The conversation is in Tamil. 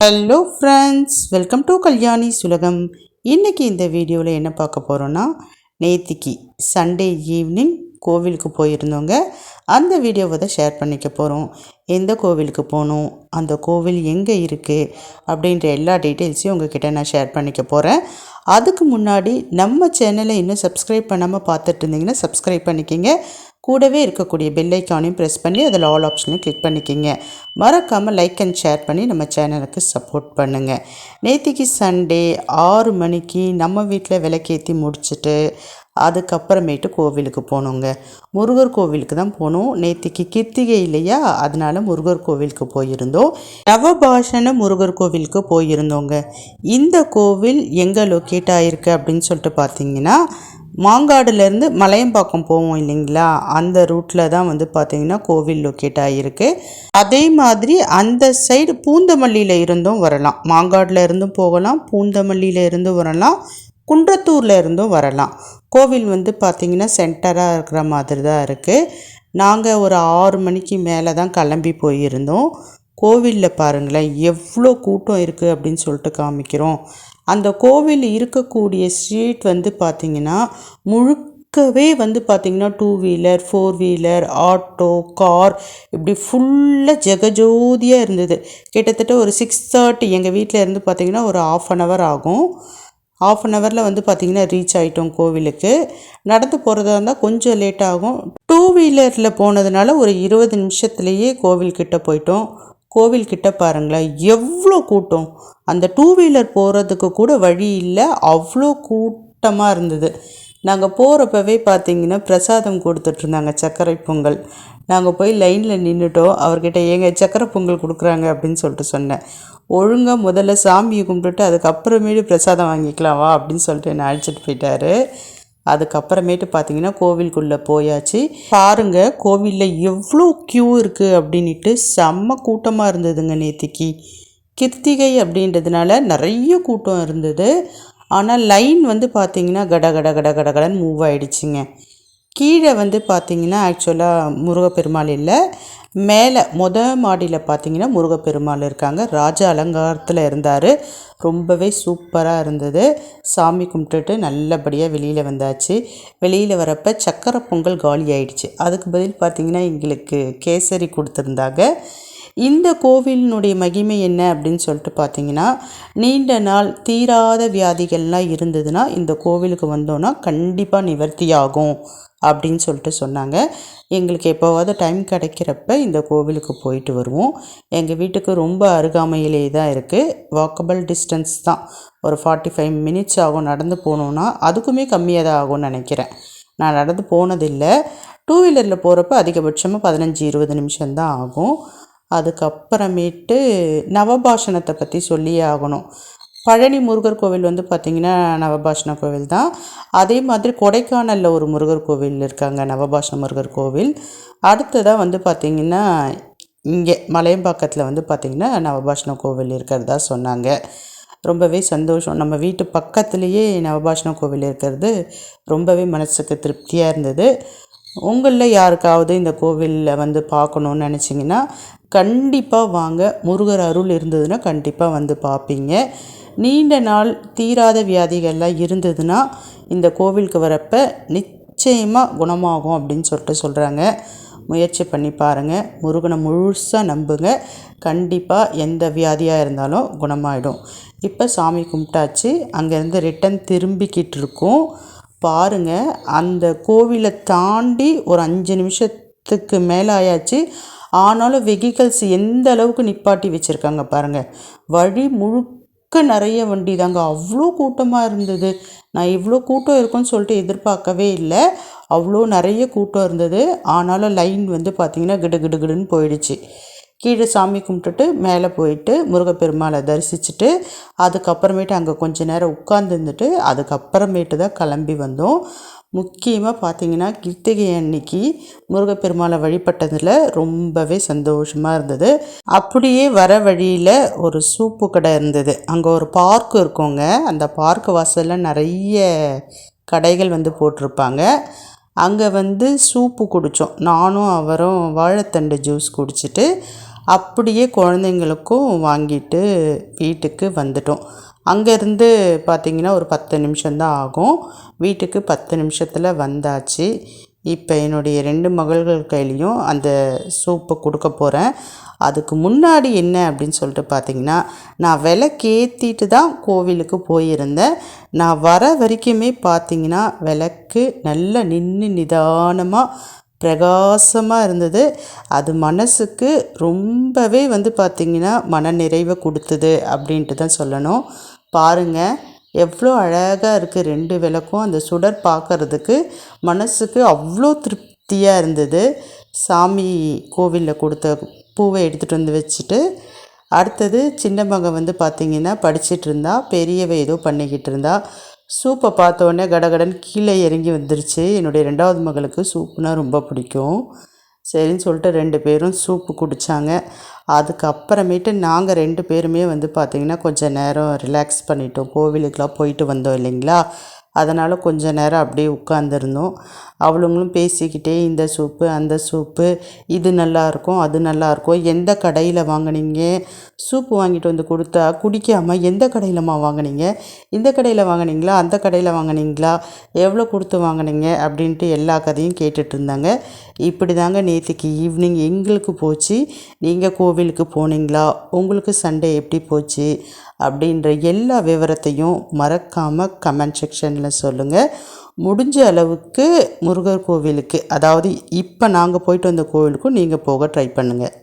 Hello friends, welcome to Kalyani Sulagam. இன்றைக்கி இந்த வீடியோவில் என்ன பார்க்க போகிறோன்னா, நேத்திக்கு சண்டே ஈவினிங் கோவிலுக்கு போயிருந்தோங்க. அந்த வீடியோவை தான் ஷேர் பண்ணிக்க போகிறோம். எந்த கோவிலுக்கு போகணும், அந்த கோவில் எங்கே இருக்குது அப்படின்ற எல்லா டீட்டெயில்ஸையும் உங்ககிட்ட நான் ஷேர் பண்ணிக்க போகிறேன். அதுக்கு முன்னாடி நம்ம சேனலை இன்னும் சப்ஸ்கிரைப் பண்ணாமல் பார்த்துட்டு இருந்தீங்கன்னா சப்ஸ்கிரைப் பண்ணிக்கிங்க. கூடவே இருக்கக்கூடிய பெல் ஐக்கானையும் ப்ரெஸ் பண்ணி அதில் ஆல் ஆப்ஷனையும் கிளிக் பண்ணிக்கிங்க. மறக்காமல் லைக் அண்ட் ஷேர் பண்ணி நம்ம சேனலுக்கு சப்போர்ட் பண்ணுங்கள். நேத்திக்கு சண்டே 6 மணிக்கு நம்ம வீட்டில் விளக்கேற்றி முடிச்சுட்டு அதுக்கப்புறமேட்டு கோவிலுக்கு போனோங்க. முருகர் கோவிலுக்கு தான் போனோம். நேத்திக்கு கிருத்திகை இல்லையா, அதனால முருகர் கோவிலுக்கு போயிருந்தோம். நவபாஷண முருகர் கோவிலுக்கு போயிருந்தோங்க. இந்த கோவில் எங்கே லொக்கேட் ஆகிருக்கு அப்படின்னு சொல்லிட்டு பார்த்தீங்கன்னா, மாங்காடுலேருந்து மலையம்பாக்கம் போவோம் இல்லைங்களா, அந்த ரூட்டில் தான் வந்து பார்த்திங்கன்னா கோவில் லொக்கேட் ஆகிருக்கு. அதே மாதிரி அந்த சைடு பூந்தமல்லியில் இருந்தும் வரலாம். மாங்காடில் இருந்தும் போகலாம், பூந்தமல்லியில் இருந்தும் வரலாம், குன்றத்தூரில் இருந்தும் வரலாம். கோவில் வந்து பார்த்திங்கன்னா சென்டராக இருக்கிற மாதிரி தான் இருக்குது. நாங்கள் ஒரு 6 மணிக்கு மேலே தான் கிளம்பி போயிருந்தோம். கோவிலில் பாருங்களேன் எவ்வளோ கூட்டம் இருக்குது அப்படின்னு சொல்லிட்டு காமிக்கிறோம். அந்த கோவில் இருக்கக்கூடிய ஸ்ட்ரீட் வந்து பார்த்திங்கன்னா முழுக்கவே வந்து பார்த்திங்கன்னா 2 வீலர் 4 வீலர் ஆட்டோ கார் இப்படி ஃபுல்லாக ஜெகஜோதியாக இருந்தது. கிட்டத்தட்ட ஒரு 6:30 எங்கள் வீட்டில் இருந்து பார்த்திங்கன்னா ஒரு 1/2 hour ஆகும். 1/2 hourல வந்து பார்த்திங்கன்னா ரீச் ஆகிட்டோம் கோவிலுக்கு. நடந்து போகிறதா இருந்தால் கொஞ்சம் லேட் ஆகும். 2 வீலரில் போனதுனால ஒரு 20 நிமிஷத்துலேயே கோவில்கிட்ட போயிட்டோம். கோவில்கிட்ட பாருங்களேன் எவ்வளோ கூட்டம். அந்த 2 வீலர் போகிறதுக்கு கூட வழி இல்லை, அவ்வளோ கூட்டமாக இருந்தது. நாங்கள் போகிறப்பவே பார்த்திங்கன்னா பிரசாதம் கொடுத்துட்ருந்தாங்க, சர்க்கரை பொங்கல். நாங்கள் போய் லைனில் நின்றுட்டோம். அவர்கிட்ட ஏங்க சர்க்கரை பொங்கல் கொடுக்குறாங்க அப்படின்னு சொல்லிட்டு சொன்னேன். ஒழுங்காக முதல்ல சாமியை கும்பிட்டுட்டு அதுக்கப்புறமேட்டு பிரசாதம் வாங்கிக்கலாம் வா அப்படின்னு சொல்லிட்டு என்னை அழைச்சிட்டு போயிட்டாரு. அதுக்கப்புறமேட்டு பார்த்தீங்கன்னா கோவிலுக்குள்ளே போயாச்சு. பாருங்கள் கோவிலில் எவ்வளோ க்யூ இருக்குது அப்படின்ட்டு செம்ம கூட்டமாக இருந்ததுங்க. நேத்திக்கு கிருத்திகை அப்படின்றதுனால நிறைய கூட்டம் இருந்தது. ஆனால் லைன் வந்து பார்த்திங்கன்னா கடன்னு மூவ் ஆகிடுச்சிங்க. கீழே வந்து பார்த்திங்கன்னா ஆக்சுவலாக முருகப்பெருமாள் இல்லை, மேலே மாடியில் பார்த்திங்கன்னா முருகப்பெருமாள் இருக்காங்க. ராஜ அலங்காரத்தில் இருந்தார். ரொம்பவே சூப்பராக இருந்தது. சாமி கும்பிட்டுட்டு நல்லபடியாக வெளியில் வந்தாச்சு. வெளியில் வரப்போ சக்கரை பொங்கல் காலி ஆயிடுச்சு. அதுக்கு பதில் பார்த்திங்கன்னா எங்களுக்கு கேசரி கொடுத்துருந்தாங்க. இந்த கோவிலினுடைய மகிமை என்ன அப்படின்னு சொல்லிட்டு பார்த்திங்கன்னா, நீண்ட நாள் தீராத வியாதிகள்லாம் இருந்ததுன்னா இந்த கோவிலுக்கு வந்தோன்னா கண்டிப்பாக நிவர்த்தி ஆகும் அப்படின்னு சொல்லிட்டு சொன்னாங்க. எங்களுக்கு எப்போவாவது டைம் கிடைக்கிறப்ப இந்த கோவிலுக்கு போயிட்டு வருவோம். எங்கள் வீட்டுக்கு ரொம்ப அருகாமையிலே தான் இருக்குது. வாக்கபிள் டிஸ்டன்ஸ் தான். ஒரு 45 minutes ஆகும் நடந்து போகணுன்னா. அதுக்குமே கம்மியாக தான் ஆகும்னு நினைக்கிறேன். நான் நடந்து போனதில்லை. 2 வீலரில் போகிறப்ப அதிகபட்சமாக 15-20 நிமிஷம்தான் ஆகும். அதுக்கப்புறமேட்டு நவபாஷணத்தை பற்றி சொல்லியே ஆகணும். பழனி முருகர் கோவில் வந்து பார்த்திங்கன்னா நவபாஷண கோவில் தான். அதே மாதிரி கொடைக்கானலில் ஒரு முருகர் கோவில் இருக்காங்க, நவபாஷண முருகர் கோவில். அடுத்ததாக வந்து பார்த்திங்கன்னா இங்கே மலையம்பாக்கத்தில் வந்து பார்த்திங்கன்னா நவபாஷண கோவில் இருக்கிறதா சொன்னாங்க. ரொம்பவே சந்தோஷம். நம்ம வீட்டு பக்கத்துலேயே நவபாஷண கோவில் இருக்கிறது ரொம்பவே மனசுக்கு திருப்தியாக இருந்தது. உங்களில் யாருக்காவது இந்த கோவிலில் வந்து பார்க்கணுன்னு நினச்சிங்கன்னா கண்டிப்பாக வாங்க. முருகர் அருள் இருந்ததுன்னா கண்டிப்பாக வந்து பார்ப்பீங்க. நீண்ட நாள் தீராத வியாதிகள்லாம் இருந்ததுன்னா இந்த கோவிலுக்கு வரப்போ நிச்சயமாக குணமாகும் அப்படின்னு சொல்லிட்டு சொல்கிறாங்க. முயற்சி பண்ணி பாருங்கள். முருகனை முழுசாக நம்புங்க. கண்டிப்பாக எந்த வியாதியாக இருந்தாலும் குணமாயிடும். இப்போ சாமி கும்பிட்டாச்சு. அங்கேருந்து ரிட்டன் திரும்பிக்கிட்டு இருக்கோம். பாருங்கள் அந்த கோவிலை தாண்டி ஒரு 5 நிமிஷத்துக்கு மேலே ஆயாச்சு. ஆனாலும் வெஹிக்கல்ஸ் எந்த அளவுக்கு நிப்பாட்டி வச்சுருக்காங்க பாருங்கள். வழி முழுக்க நிறைய வண்டி தாங்க. அவ்வளோ கூட்டமாக இருந்தது. நான் இவ்வளோ கூட்டம் இருக்குன்னு சொல்லிட்டு எதிர்பார்க்கவே இல்லை. அவ்வளோ நிறைய கூட்டம் இருந்தது. ஆனாலும் லைன் வந்து பார்த்திங்கன்னா கிடுன்னு போயிடுச்சு. கீழே சாமி கும்பிட்டுட்டு மேலே போயிட்டு முருகப்பெருமாளை தரிசிச்சுட்டு அதுக்கப்புறமேட்டு அங்கே கொஞ்சம் நேரம் உட்காந்துருந்துட்டு அதுக்கப்புறமேட்டு தான் கிளம்பி வந்தோம். முக்கியமாக பார்த்திங்கன்னா கிருத்திகை அன்னைக்கு முருகப்பெருமாளை வழிபட்டதில் ரொம்பவே சந்தோஷமாக இருந்தது. அப்படியே வர வழியில் ஒரு சூப்பு கடை இருந்தது. அங்கே ஒரு பார்க் இருக்குங்க. அந்த பார்க் வாசலில் நிறைய கடைகள் வந்து போட்டிருப்பாங்க. அங்கே வந்து சூப்பு குடித்தோம். நானும் அவரும் வாழைத்தண்டு ஜூஸ் குடிச்சிட்டு அப்படியே குழந்தைங்களுக்கும் வாங்கிட்டு வீட்டுக்கு வந்துட்டோம். அங்கேருந்து பார்த்திங்கன்னா ஒரு 10 நிமிஷம்தான் ஆகும். வீட்டுக்கு 10 நிமிஷத்தில் வந்தாச்சு. இப்போ என்னுடைய 2 மகள்கள் கையிலையும் அந்த சூப்பை கொடுக்க போகிறேன். அதுக்கு முன்னாடி என்ன அப்படின்னு சொல்லிட்டு பார்த்திங்கன்னா, நான் விளக்கேற்றிட்டு தான் கோவிலுக்கு போயிருந்தேன். நான் வர வரைக்குமே பார்த்திங்கன்னா விளக்கு நல்லா நின்று நிதானமாக பிரகாசமாக இருந்தது. அது மனசுக்கு ரொம்பவே பார்த்திங்கன்னா மன நிறைவை கொடுத்தது அப்படின்ட்டு தான் சொல்லணும். பாருங்கள் எவ்வளோ அழகாக இருக்குது 2 விளக்கும். அந்த சுடர் பார்க்குறதுக்கு மனசுக்கு அவ்வளோ திருப்தியாக இருந்தது. சாமி கோவிலில் கொடுத்த பூவை எடுத்துகிட்டு வந்து வச்சுட்டு, அடுத்தது சின்ன மகன் பார்த்திங்கன்னா படிச்சுட்டு இருந்தா, பெரியவ ஏதோ பண்ணிக்கிட்டு இருந்தா. சூப்பை பார்த்தோன்னே கடகடன்னு கீழே இறங்கி வந்துருச்சு. என்னுடைய 2வது மகளுக்கு சூப்புனால் ரொம்ப பிடிக்கும். சரின்னு சொல்லிட்டு 2 பேரும் சூப்பு குடித்தாங்க. அதுக்கப்புறமேட்டு நாங்கள் 2 பேருமே பார்த்திங்கன்னா கொஞ்சம் நேரம் ரிலாக்ஸ் பண்ணிட்டோம். கோவிலுக்கெலாம் போயிட்டு வந்தோம் இல்லைங்களா, அதனால் கொஞ்ச நேரம் அப்படியே உட்காந்துருந்தோம். அவளுங்களும் பேசிக்கிட்டே இந்த சூப்பு அந்த சூப்பு, இது நல்லாயிருக்கும் அது நல்லாயிருக்கும், எந்த கடையில் வாங்கினீங்க, சூப்பு வாங்கிட்டு வந்து கொடுத்தா குடிக்காமல் எந்த கடையிலம்மா வாங்கினீங்க, இந்த கடையில் வாங்கினீங்களா அந்த கடையில் வாங்கினீங்களா, எவ்வளோ கொடுத்து வாங்கினீங்க அப்படின்ட்டு எல்லா கதையும் கேட்டுட்டு இருந்தாங்க. இப்படி தாங்க நேற்றுக்கு ஈவினிங் எங்களுக்கு போச்சு. நீங்கள் கோவிலுக்கு போனீங்களா, உங்களுக்கு சண்டே எப்படி போச்சு அப்படின்ற எல்லா விவரத்தையும் மறக்காமல் கமெண்ட் செக்ஷனில் சொல்லுங்கள். முடிஞ்ச அளவுக்கு முருகர் கோவிலுக்கு, அதாவது இப்போ நாங்கள் போயிட்டு வந்த கோவிலுக்கும் நீங்கள் போக ட்ரை பண்ணுங்கள்.